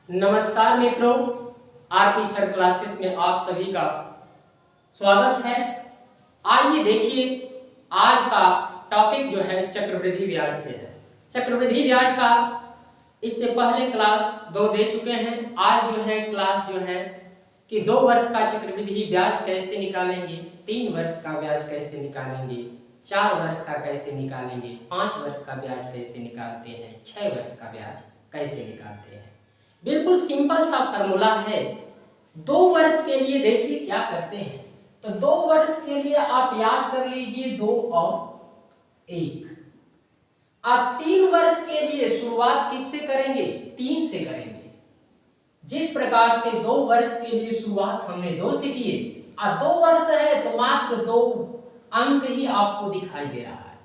नमस्कार मित्रों, RP sir classes में आप सभी का स्वागत है। आइए देखिए, आज का टॉपिक जो है चक्रवृद्धि ब्याज से है। चक्रवृद्धि ब्याज का इससे पहले क्लास 2 दे चुके हैं। आज जो है क्लास जो है कि 2 वर्ष का चक्रवृद्धि ब्याज कैसे निकालेंगे, 3 वर्ष का ब्याज कैसे निकालेंगे, 4 वर्ष का कैसे निकालेंगे, 5 वर्ष का ब्याज कैसे निकालते हैं, 6 वर्ष का ब्याज कैसे निकालते हैं। बिल्कुल सिंपल सा फॉर्मूला है। 2 वर्ष के लिए देखिए क्या करते हैं। तो 2 वर्ष के लिए आप याद कर लीजिए 2 और 1। आप 3 वर्ष के लिए शुरुआत किससे करेंगे? 3 से करेंगे। जिस प्रकार से 2 वर्ष के लिए शुरुआत हमने 2 से किए, 2 वर्ष है तो मात्र 2 अंक ही आपको दिखाई दे रहा है।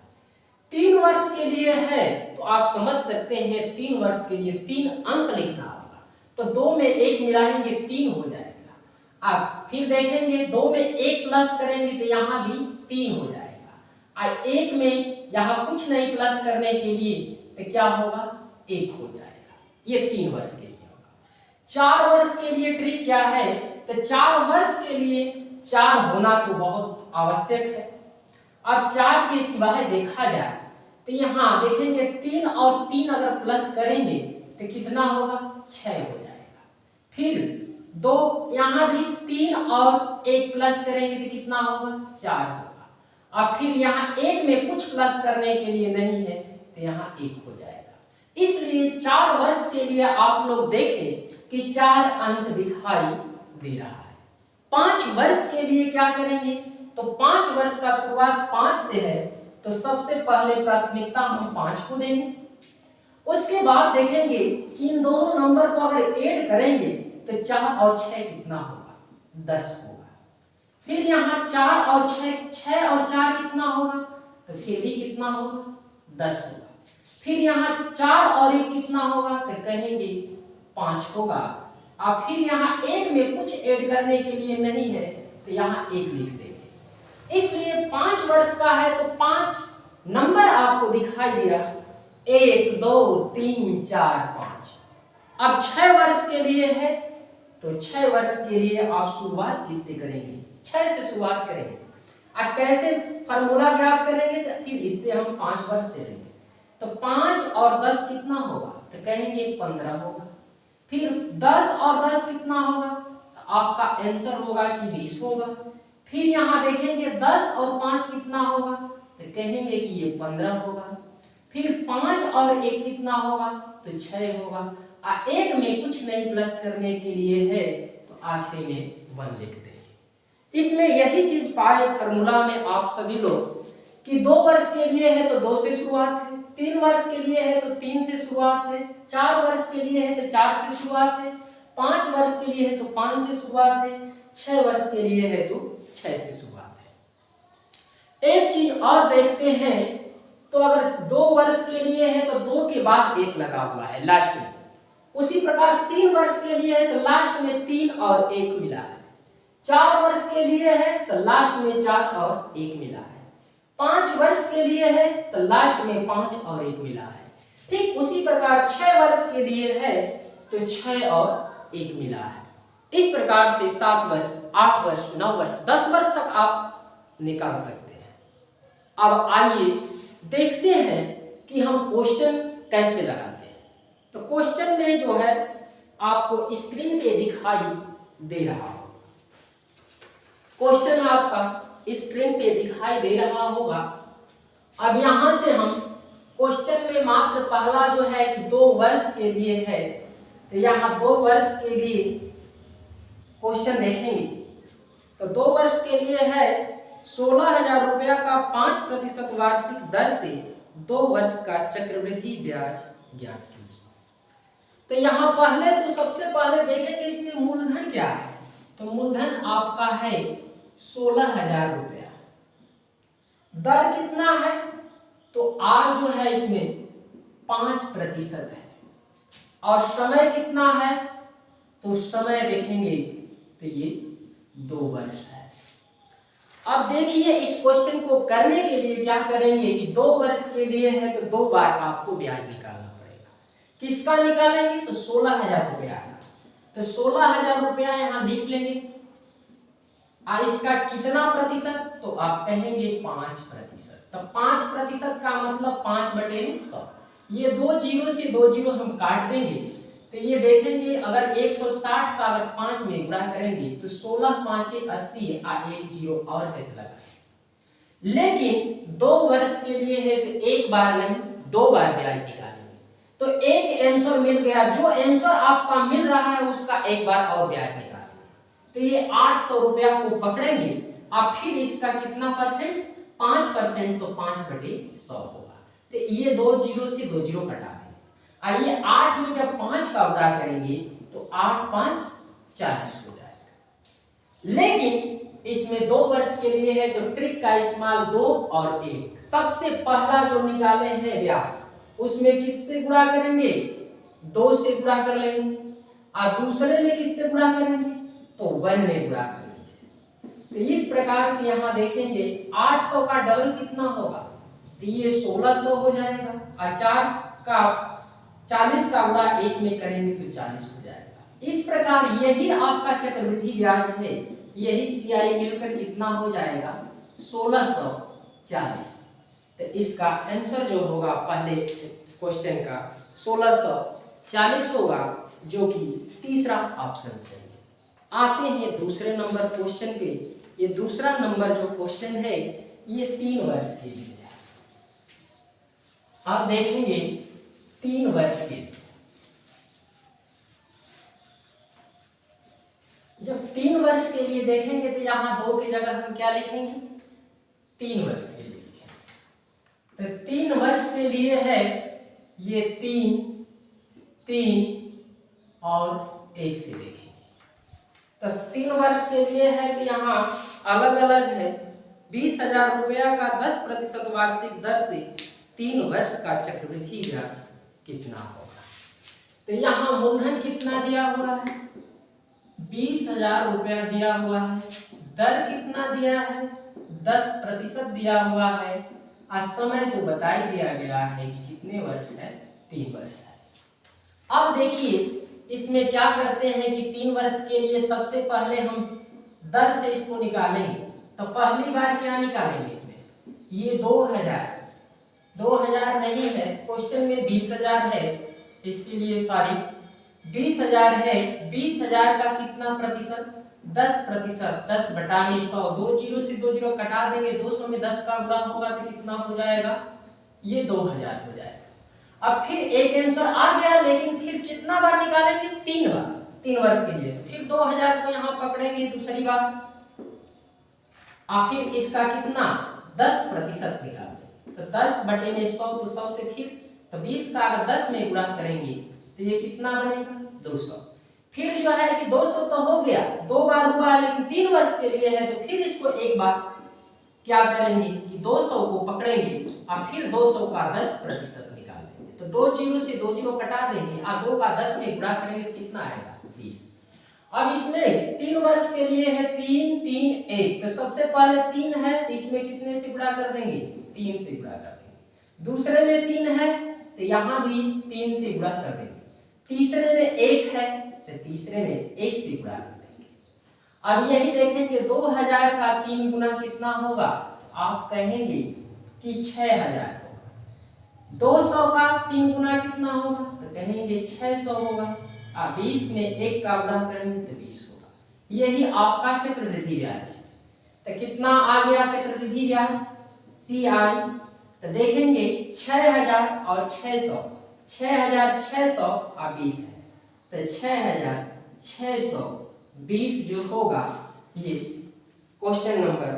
3 वर्ष के लिए है तो आप समझ सकते हैं 3 वर्ष के लिए 3 अंक लिखना होगा। तो 2 में 1 मिलाएंगे 3 हो जाएगा। आप फिर देखेंगे 2 में 1 प्लस करेंगे तो यहाँ भी 3 हो जाएगा। 1 में यहाँ कुछ नहीं प्लस करने के लिए तो क्या होगा? 1 हो जाएगा। ये 3 वर्ष के लिए होगा। 4 वर्ष के लिए ट्रिक क्या है? तो 4 वर्ष के लिए 4 होना तो बहुत आवश्यक है। अब 4 के सिवाय देखा जाए तो यहाँ देखेंगे 3 और 3 अगर प्लस करेंगे तो कितना होगा? 6 हो जाएगा। फिर 2 यहाँ भी 3 और 1 प्लस करेंगे तो कितना होगा? 4 होगा। अब फिर यहाँ 1 में कुछ प्लस करने के लिए नहीं है तो यहाँ 1 हो जाएगा। इसलिए 4 वर्ष के लिए आप लोग देखें कि 4 अंक दिखाई दे रहा है। 5 वर्ष के लिए क्या करेंगे? तो 5 वर्ष का शुरुआत 5 से है तो सबसे पहले प्राथमिकता हम 5 को देंगे। उसके बाद देखेंगे कि इन दोनों नंबर को अगर ऐड करेंगे तो 4 और 6 कितना होगा? 10 होगा। फिर यहाँ 4 और 6 और 4 कितना होगा? तो फिर भी कितना होगा? 10 होगा। फिर यहाँ 4 और 1 कितना होगा? तो कहेंगे 5 होगा। अब फिर यहाँ 1 में कुछ ऐड करने के लिए नहीं है तो यहाँ 1 लिख देंगे। इसलिए 5 वर्ष का है तो 5 नंबर आपको दिखाई दिया, 1 2 3 4 5। अब 6 वर्ष के लिए है तो 6 वर्ष के लिए आप शुरुआत किससे करेंगे? 6 से शुरुआत करेंगे। अब कैसे फॉर्मूला ज्ञात करेंगे? तो फिर इससे हम 5 वर्ष से लेंगे तो 5 और 10 कितना होगा? तो कहेंगे 15 होगा। फिर 10 और 10 कितना होगा? तो आपका आंसर होगा कि 20 होगा। फिर यहाँ देखेंगे 10 और 5 कितना होगा? तो कहेंगे कि ये 15 होगा। फिर 5 और 1 कितना होगा? तो 6 होगा। 1 में कुछ नहीं प्लस करने के लिए है तो आखिरी में 1 लिख देंगे। इसमें यही चीज पाए फॉर्मूला में आप सभी लोग कि 2 वर्ष के लिए है तो 2 से शुरुआत है, 3 वर्ष के लिए है तो 3 से शुरुआत है, 4 वर्ष के लिए है तो 4 से शुरुआत है, 5 वर्ष के लिए है तो 5 से शुरुआत है, 6 वर्ष के लिए है तो 6 से शुरुआत है। एक चीज और देखते हैं तो अगर 2 वर्ष के लिए है तो 2 के बाद 1 लगा हुआ है लास्ट में। उसी प्रकार 3 वर्ष के लिए है तो लास्ट में 3 और 1 मिला है। 4 वर्ष के लिए है तो लास्ट में 4 और 1 मिला है। 5 वर्ष के लिए है तो लास्ट में 5 और 1 मिला है। ठीक उसी प्रकार 6 वर्ष के लिए है तो 6 और 1 मिला है। इस प्रकार से 7 वर्ष, 8 वर्ष, 9 वर्ष, 10 वर्ष तक आप निकाल सकते हैं। अब आइए देखते हैं कि हम क्वेश्चन कैसे लगाते हैं। तो क्वेश्चन में जो है आपको स्क्रीन पे दिखाई दे रहा होगा। क्वेश्चन आपका स्क्रीन पे दिखाई दे रहा होगा। अब यहां से हम क्वेश्चन में मात्र पहला जो है कि 2 वर्ष के लिए है तो यहाँ 2 वर्ष के लिए क्वेश्चन देखेंगे। तो 2 वर्ष के लिए है 16,000 रुपया का 5% वार्षिक दर से 2 वर्ष का चक्रवृद्धि ब्याज ज्ञात कीजिए। तो यहाँ पहले तो सबसे पहले देखेंगे इसमें मूलधन क्या है। तो मूलधन आपका है 16,000 रुपया। दर कितना है? तो R जो है इसमें 5% है। और समय कितना है? तो समय देखेंगे तो ये 2 वर्ष है। अब देखिए इस क्वेश्चन को करने के लिए क्या करेंगे कि 2 वर्ष के लिए है तो 2 बार आपको ब्याज निकालना पड़ेगा। किसका निकालेंगे तो 16,000 रुपया का। तो 16,000 रुपया यहाँ लिख लेंगे। इसका कितना प्रतिशत तो आप कहेंगे 5%। तो 5% का मतलब 5/100। ये 2 जीरो से 2 जीरो हम काट देंगे तो ये देखेंगे अगर 160 का अगर 5 में गुणा करेंगे तो 16 5 80 एक जीरो और है तो लगा। लेकिन 2 वर्ष के लिए है तो एक बार नहीं 2 बार ब्याज निकालेंगे। तो एक आंसर मिल गया, जो आंसर आपका मिल रहा है उसका एक बार और ब्याज निकालेंगे। तो ये 800 रुपया को पकड़ेंगे और फिर इसका कितना परसेंट 5%। तो 5/100 होगा। तो ये 2 जीरो से 2 जीरो कटा देंगे। आइए 8 में जब 5 का गुणा करेंगे तो 8 5 40 हो जाएगा। लेकिन इसमें 2 वर्ष के लिए है तो ट्रिक का इस्तेमाल 2 और 1। सबसे पहला जो निकाले हैं ब्याज उसमें किससे गुणा करेंगे 2 से गुणा कर लेंगे और दूसरे में किससे गुणा करेंगे तो 1 में गुणा करेंगे। तो इस प्रकार से यहाँ देखेंगे 800 का डबल कितना होगा तो ये 1600 हो जाएगा और 40 का गुणा 1 में करेंगे तो 40 हो जाएगा। इस प्रकार यही आपका चक्रवृद्धि ब्याज है। यही सीआई मिलकर कितना हो जाएगा 1640। तो इसका आंसर जो होगा पहले क्वेश्चन का 1640 होगा, जो कि तीसरा ऑप्शन सही है। आते हैं दूसरे नंबर क्वेश्चन पे। ये दूसरा नंबर जो क्वेश्चन है ये 3 वर्ष के लिए है। आप देखेंगे 3 वर्ष के लिए, जब 3 वर्ष के लिए देखेंगे तो यहाँ 2 की जगह हम क्या लिखेंगे 3 वर्ष के लिए लिखेंगे। तो 3 वर्ष के लिए है ये 3 3 और 1 से देखेंगे। तो 3 वर्ष के लिए है कि यहाँ अलग अलग है। 20,000 रुपया का 10% वार्षिक दर से 3 वर्ष का चक्रवृद्धि ब्याज कितना होगा। तो यहाँ मूलधन कितना दिया हुआ है 20,000 रुपया दिया हुआ है। दर कितना दिया है 10% दिया हुआ है। और समय तो बता ही दिया गया है कि कितने वर्ष है 3 वर्ष है। अब देखिए इसमें क्या करते हैं कि 3 वर्ष के लिए सबसे पहले हम दर से इसको निकालेंगे। तो पहली बार क्या निकालेंगे इसमें ये 2000 नहीं है, क्वेश्चन में 20,000 है, इसके लिए सॉरी 20,000 है। 20,000 का कितना प्रतिशत 10%। 10/100 2 जीरो से 2 जीरो कटा देंगे। 200 में 10 का गुणा होगा तो कितना हो जाएगा ये 2000 हो जाएगा। अब फिर एक आंसर आ गया, लेकिन फिर कितना बार निकालेंगे 3 बार 3 वर्ष के लिए। तो फिर 2000 को यहाँ पकड़ेंगे दूसरी बार और फिर इसका कितना 10% निकालेंगे। तो 10/100 तो 100 से फिर तो 20 का अगर 10 में गुणा करेंगे तो ये कितना बनेगा 200। फिर जो है कि 200 तो हो गया 2 बार हुआ, लेकिन 3 वर्ष के लिए है तो फिर इसको एक बार क्या करेंगे कि 200 को पकड़ेंगे और फिर 200 का 10% निकाल देंगे। तो 2 जीरो से 2 जीरो कटा देंगे और 2 का 10 में गुणा करेंगे तो कितना आएगा 20। अब इसमें 3 वर्ष के लिए है 3 3 1। तो सबसे पहले 3 है तो इसमें कितने से गुणा कर देंगे 3 से गुणा कर देंगे। दूसरे में 3 है तो यहाँ भी 3 से गुणा कर देंगे। तीसरे में 1 है तो तीसरे में 1 से गुणा कर देंगे। अब यही देखेंगे 2000 का 3 गुना कितना होगा, आप कहेंगे कि 6000 होगा। 200 का 3 गुना कितना होगा तो कहेंगे 600 होगा। और 20 में 1 का गुणा करेंगे तो 20 होगा। यही आपका चक्रवृद्धि ब्याज है। तो कितना आ गया चक्रवृद्धि ब्याज CI। तो देखेंगे 6000 और 600, 6600 और 20 है तो 6620 जो होगा ये क्वेश्चन नंबर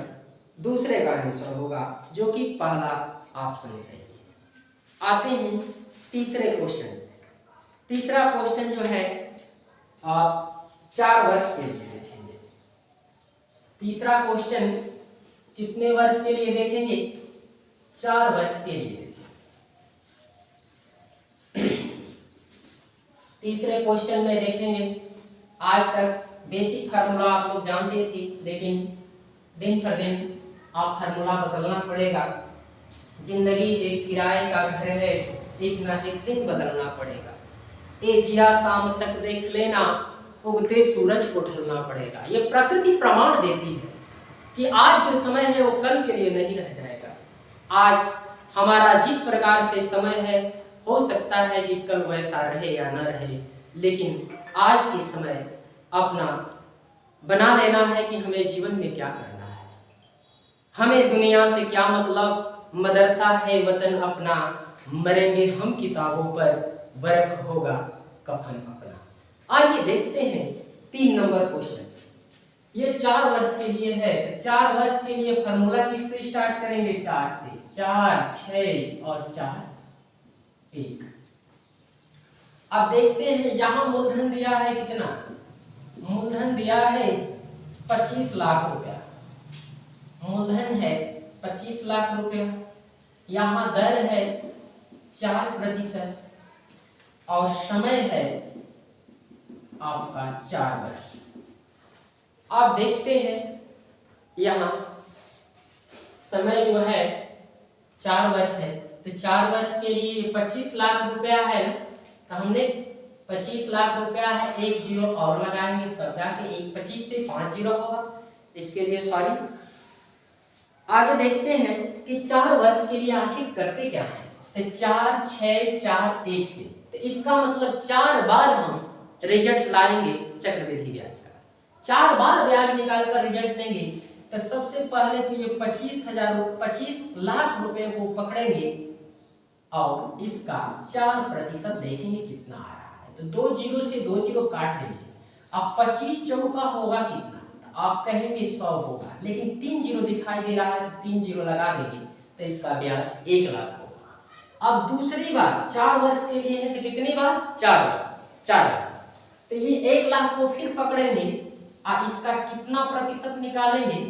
दूसरे का आंसर होगा, जो कि पहला ऑप्शन सही है। आते हैं तीसरे क्वेश्चन। तीसरा क्वेश्चन जो है आप 4 वर्ष के लिए देखेंगे। तीसरा क्वेश्चन कितने वर्ष के लिए देखेंगे 4 वर्ष के लिए। तीसरे क्वेश्चन में देखेंगे आज तक बेसिक फार्मूला आप लोग जानते थे, लेकिन दिन पर दिन आप फार्मूला बदलना पड़ेगा। जिंदगी एक किराए का घर है, एक ना एक दिन बदलना पड़ेगा। ए जिया शाम तक देख लेना, उगते सूरज को ढलना पड़ेगा। ये प्रकृति प्रमाण देती है कि आज जो समय है वो कल के लिए नहीं रह जाएगा। आज हमारा जिस प्रकार से समय है, हो सकता है कि कल वैसा रहे या न रहे, लेकिन आज के समय अपना बना लेना है कि हमें जीवन में क्या करना है, हमें दुनिया से क्या मतलब। मदरसा है वतन अपना, मरेंगे हम किताबों पर, वर्क होगा कफन अपना। आइए देखते हैं 3 नंबर क्वेश्चन। ये 4 वर्ष के लिए है। 4 वर्ष के लिए फॉर्मूला किससे स्टार्ट करेंगे? 4 से। 4, 6 और 4 1। अब देखते हैं यहां मूलधन दिया है कितना? मूलधन दिया है 25 लाख रुपया। मूलधन है 25 लाख रुपया। यहाँ दर है 4% और समय है आपका 4 वर्ष। आप देखते हैं यहाँ समय जो है 4 वर्ष है, तो 4 वर्ष के लिए 25 लाख रुपया है ना, तो हमने 25 लाख रुपया है, 1 जीरो और लगाएंगे तब जाके 1 25 से 5 जीरो होगा। इसके लिए सॉरी। आगे देखते हैं कि 4 वर्ष के लिए आखिर करते क्या है। तो 4, 6, 4, 1 से, तो इसका मतलब 4 बार हम रिजल्ट लाएंगे चक्रवृद्धि ब्याज का। 4 बार ब्याज निकाल कर रिजल्ट लेंगे। तो सबसे पहले तो ये 25 लाख रुपए को पकड़ेंगे और इसका 4% देखेंगे कितना आ रहा है। तो 2 जीरो से 2 जीरो काट देंगे। अब 25 चौका होगा कितना? तो आप कहेंगे 100 होगा, लेकिन 3 जीरो दिखाई दे रहा है तो 3 जीरो लगा देंगे, तो इसका ब्याज 1 लाख होगा। अब दूसरी बार 4 वर्ष के लिए है, तो कितनी बार? 4 बार। तो ये 1 लाख को फिर पकड़ेंगे और इसका कितना प्रतिशत निकालेंगे?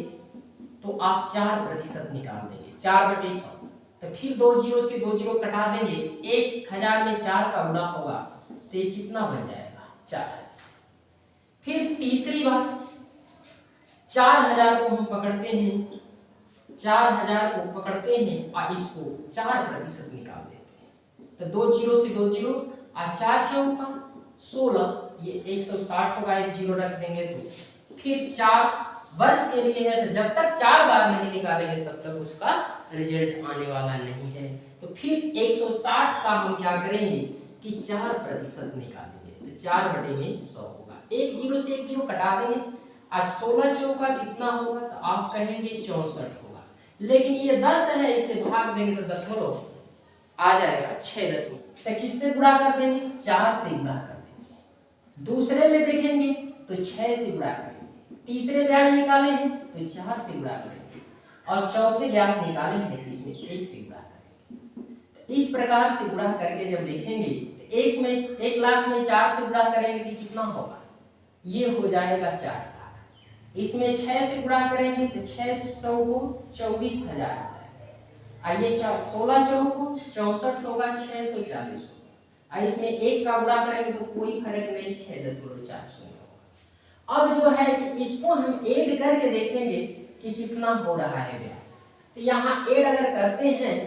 तो आप 4% निकाल देंगे, 4/100। तो फिर 2 जीरो से 2 जीरो कटा देंगे। 1000 में 4 का गुणा होगा तो ये कितना बन जाएगा? 4000। फिर तीसरी बार 4000 को हम पकड़ते हैं, 4000 को पकड़ते हैं और इसको 4% निकाल देते हैं। तो 2 जीरो से 2 जीरो और 4 चौका 16, ये 160 होगा, 1 जीरो रख देंगे। तो फिर 4 वर्ष के लिए है, तो जब तक 4 बार नहीं निकालेंगे तब तक उसका रिजल्ट आने वाला नहीं है। तो फिर 160 का हम क्या करेंगे कि 4% निकालेंगे, तो 4/100 होगा। 1 जीरो से 1 जीरो कटा देंगे। आज 16 चौका कितना होगा? तो आप कहेंगे 64 होगा, लेकिन ये 10 है, इससे भाग देंगे तो दशमलव आ जाएगा 6 दशमलव। तो किससे गुणा कर देंगे? 4 से गुणा कर देंगे। दूसरे में देखेंगे तो 6 से गुणा करेंगे। तीसरे ब्याज निकाले हैं तो 4 से गुणा करेंगे और चौथे ब्याज निकाले हैं तो इसमें 1 से गुणा करेंगे। तो इस प्रकार से गुणा करके जब लिखेंगे तो 1 लाख में 4 से गुणा करेंगे तो कितना होगा? ये हो जाएगा 4 लाख। इसमें 6 से गुणा करेंगे तो 6 चौको 24,000 हो जाएगा। आइए 16 चौको 64 होगा, 640 होगा। इसमें 1 का गुणा करेंगे तो कोई फर्क नहीं, 6.40 होगा। अब जो है कि इसको हम ऐड करके देखेंगे कि कितना हो रहा है ब्याज। तो यहाँ ऐड अगर करते हैं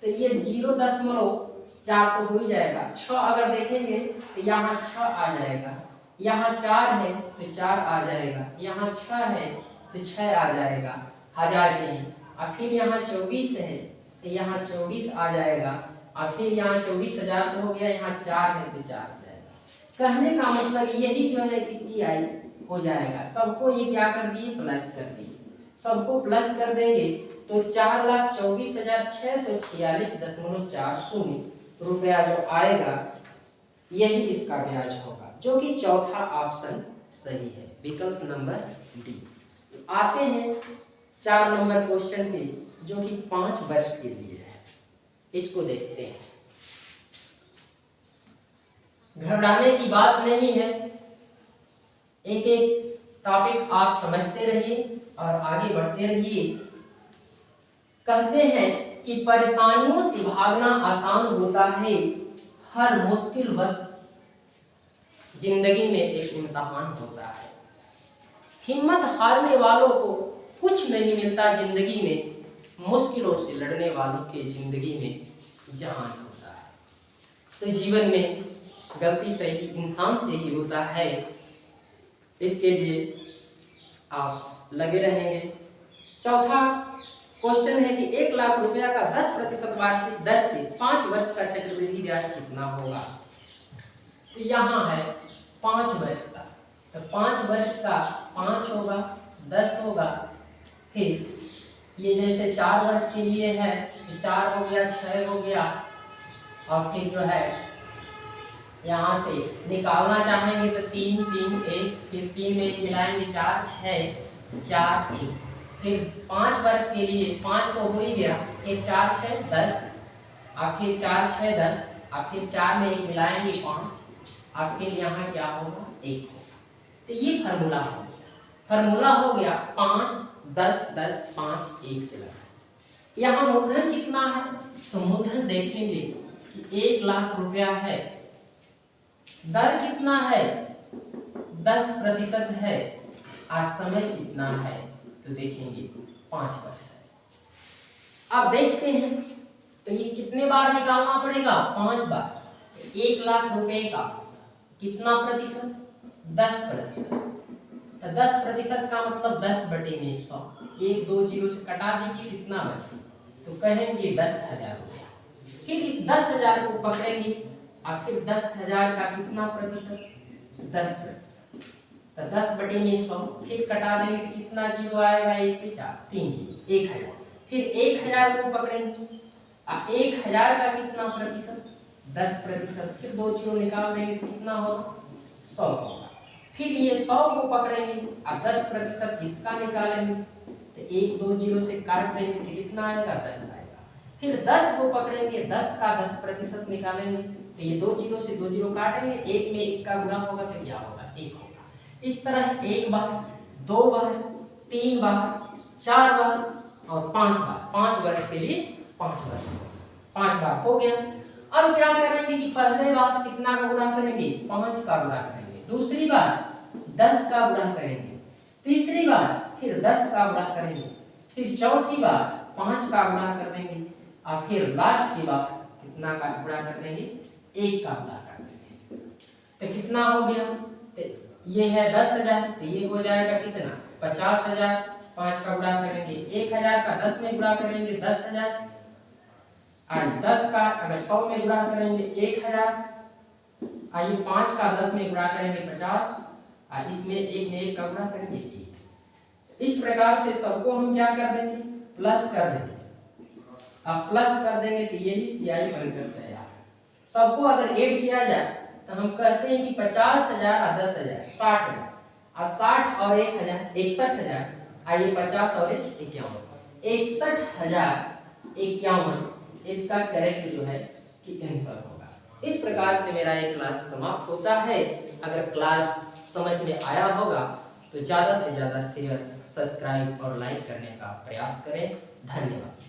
तो ये 0.4 तो हो ही जाएगा। 6 अगर देखेंगे तो यहाँ 6 आ जाएगा, यहाँ 4 है तो 4 आ जाएगा, यहाँ 6 है तो 6 आ जाएगा 1000 के ही। और फिर यहाँ 24 है तो यहाँ 24 आ जाएगा, और फिर यहाँ 24,000 तो हो गया, यहाँ 4 है तो 4 आ जाएगा। कहने का मतलब यही जो है कि CI हो जाएगा। सबको ये क्या कर दिए? प्लस कर दिए। सबको प्लस कर देंगे तो 4,24,646.40 रुपया जो आएगा यही इसका ब्याज होगा, जो कि चौथा ऑप्शन सही है, विकल्प नंबर डी। आते हैं 4 नंबर क्वेश्चन पे, जो कि 5 वर्ष के लिए है। इसको देखते हैं। घबराने की बात नहीं है, एक एक टॉपिक आप समझते रहिए और आगे बढ़ते रहिए। कहते हैं कि परेशानियों से भागना आसान होता है, हर मुश्किल वक्त जिंदगी में एक इम्तिहान होता है। हिम्मत हारने वालों को कुछ नहीं मिलता जिंदगी में, मुश्किलों से लड़ने वालों के जिंदगी में जहान होता है। तो जीवन में गलती सही इंसान से ही होता है। इसके लिए आप लगे रहेंगे। चौथा क्वेश्चन है कि 1 लाख रुपया का 10% वार्षिक दर से 5 वर्ष का चक्रवृद्धि ब्याज कितना होगा। तो यहाँ है 5 वर्ष का, तो 5 वर्ष का 5 होगा, 10 होगा, फिर ये जैसे 4 वर्ष के लिए है तो 4 हो गया, 6 हो गया, और फिर जो है यहाँ से निकालना चाहेंगे तो 3 3 1, फिर 3 में 1 मिलाएंगे 4 6 4 1, फिर 5 वर्ष के लिए 5 तो हो ही गया, फिर 4 6 10, और फिर 4 6 10, और फिर 4 में 1 मिलाएंगे 5, और फिर यहाँ क्या होगा 1 होगा। तो ये फार्मूला हो गया, फार्मूला हो गया 5 10 10 5 1 से लगा। यहाँ मूलधन कितना है, तो मूलधन देखेंगे कि 1 लाख रुपया है, दर कितना है 10% है, आज समय कितना है तो देखेंगे 5 वर्ष है। अब देखते हैं तो ये कितने बार निकालना पड़ेगा, 5 बार। 1 लाख रुपए का कितना प्रतिशत, 10%, तो 10% का मतलब 10/100, 1 2 0 से कटा दीजिए, कितना बचे, तो कहेंगे 10,000 रुपया। फिर इस 10,000 को पकड़ेंगे, और फिर 10,000 का कितना प्रतिशत, 10%, तो 10/100, फिर कटा देंगे तो कितना जीरो आएगा, 1 के 4 3 जीरो, 1000। फिर 1000 को पकड़ेंगे, और 1000 का कितना प्रतिशत, 10%, फिर 2 जीरो निकाल देंगे तो कितना होगा, 100 होगा। फिर ये 100 को पकड़ेंगे, और 10% इसका निकालेंगे, तो 1 2 जीरो से काट देंगे तो कितना आएगा, 10 आएगा। फिर 10 को पकड़ेंगे, 10 का 10% निकालेंगे, तो ये 2 जीरो से 2 जीरो काटेंगे, 1 में 1 का गुणा होगा तो क्या होगा, 1 होगा। इस तरह 1 बार, 2 बार, 3 बार, 4 बार और 5 बार, 5 वर्ष के लिए 5 वर्ष, 5 बार हो गया। अब क्या करेंगे कि पहले बार कितना का गुणा करेंगे, 5 का गुणा करेंगे, दूसरी बार 10 का गुणा करेंगे, तीसरी बार फिर 10 का गुणा करेंगे, फिर चौथी बार 5 का गुणा कर देंगे, और फिर लास्ट की बार कितना का गुणा कर देंगे, 1 का गुणा कर देंगे। तो कितना हो गया, तो ये है 10,000, तो ये हो जाएगा कितना, 50,000। 5 का गुणा करेंगे, 1000 का 10 में गुणा करेंगे 10,000, आइए 10 का अगर 100 में गुणा करेंगे 1000, आइए 5 का 10 में गुणा करेंगे 50, और इसमें 1 में 1 का गुणा करेंगे 1। इस प्रकार से सबको हम क्या कर देंगे, प्लस कर देंगे। अब प्लस कर देंगे तो यही CI बनकर तैयार। सबको अगर ऐड किया जाए तो हम कहते हैं कि 50,000 और 10,000 60,000, और 60 और 1,000 61,000, आइए 50 और 51 61,051, इसका करेक्ट जो है कि आंसर होगा। इस प्रकार से मेरा एक क्लास समाप्त होता है। अगर क्लास समझ में आया होगा तो ज़्यादा से ज़्यादा शेयर, सब्सक्राइब और लाइक करने का प्रयास करें। धन्यवाद।